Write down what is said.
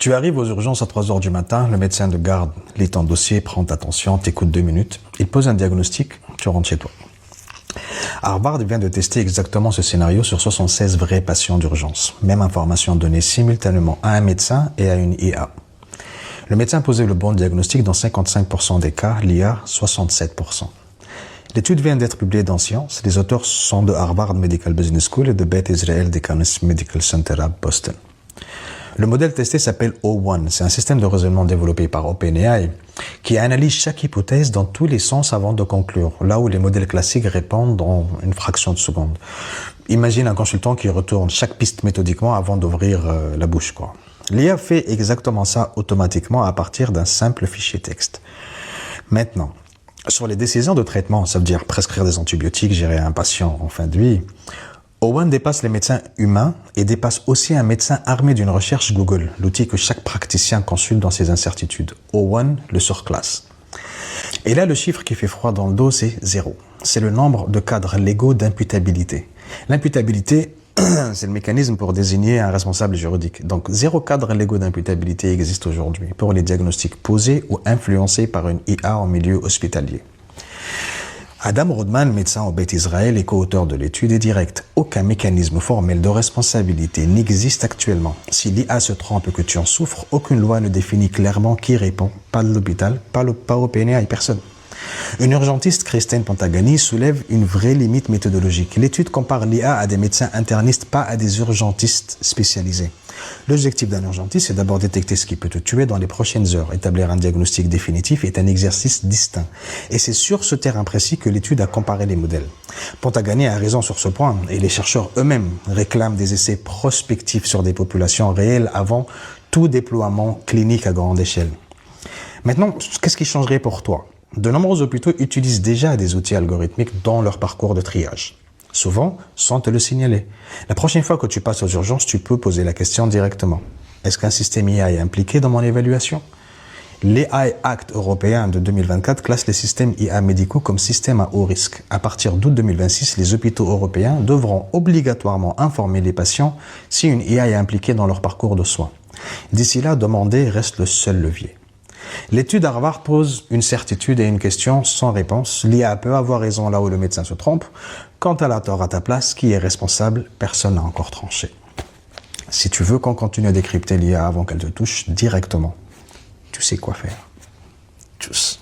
Tu arrives aux urgences à 3 heures du matin, le médecin de garde lit ton dossier, prend ta tension, t'écoute 2 minutes, il pose un diagnostic, tu rentres chez toi. Harvard vient de tester exactement ce scénario sur 76 vrais patients d'urgence. Même information donnée simultanément à un médecin et à une IA. Le médecin posait le bon diagnostic dans 55% des cas, l'IA 67%. L'étude vient d'être publiée dans Science. Les auteurs sont de Harvard Medical Business School et de Beth Israel Deaconess Medical Center à Boston. Le modèle testé s'appelle O1. C'est un système de raisonnement développé par OpenAI qui analyse chaque hypothèse dans tous les sens avant de conclure, là où les modèles classiques répondent dans une fraction de seconde. Imagine un consultant qui retourne chaque piste méthodiquement avant d'ouvrir la bouche, quoi. L'IA fait exactement ça automatiquement à partir d'un simple fichier texte. Maintenant, sur les décisions de traitement, ça veut dire prescrire des antibiotiques, gérer un patient en fin de vie, O1 dépasse les médecins humains et dépasse aussi un médecin armé d'une recherche Google, l'outil que chaque praticien consulte dans ses incertitudes. O1 le surclasse. Et là, le chiffre qui fait froid dans le dos, c'est 0. C'est le nombre de cadres légaux d'imputabilité. L'imputabilité, c'est le mécanisme pour désigner un responsable juridique. Donc, 0 cadre légaux d'imputabilité existe aujourd'hui pour les diagnostics posés ou influencés par une IA en milieu hospitalier. Adam Rodman, médecin au Beth Israel et co-auteur de l'étude, est direct. Aucun mécanisme formel de responsabilité n'existe actuellement. Si l'IA se trompe et que tu en souffres, aucune loi ne définit clairement qui répond. Pas l'hôpital, pas OpenAI, personne. Une urgentiste, Christine Pantagani, soulève une vraie limite méthodologique. L'étude compare l'IA à des médecins internistes, pas à des urgentistes spécialisés. L'objectif d'un urgentiste, c'est d'abord détecter ce qui peut te tuer dans les prochaines heures. Établir un diagnostic définitif est un exercice distinct. Et c'est sur ce terrain précis que l'étude a comparé les modèles. Pantagani a raison sur ce point, et les chercheurs eux-mêmes réclament des essais prospectifs sur des populations réelles avant tout déploiement clinique à grande échelle. Maintenant, qu'est-ce qui changerait pour toi ? De nombreux hôpitaux utilisent déjà des outils algorithmiques dans leur parcours de triage. Souvent, sans te le signaler. La prochaine fois que tu passes aux urgences, tu peux poser la question directement. Est-ce qu'un système IA est impliqué dans mon évaluation ? L'AI Act européen de 2024 classe les systèmes IA médicaux comme systèmes à haut risque. À partir d'août 2026, les hôpitaux européens devront obligatoirement informer les patients si une IA est impliquée dans leur parcours de soins. D'ici là, demander reste le seul levier. L'étude Harvard pose une certitude et une question sans réponse. L'IA peut avoir raison là où le médecin se trompe. Quand elle a tort à ta place, qui est responsable ? Personne n'a encore tranché. Si tu veux qu'on continue à décrypter l'IA avant qu'elle te touche directement, tu sais quoi faire. Tchuss.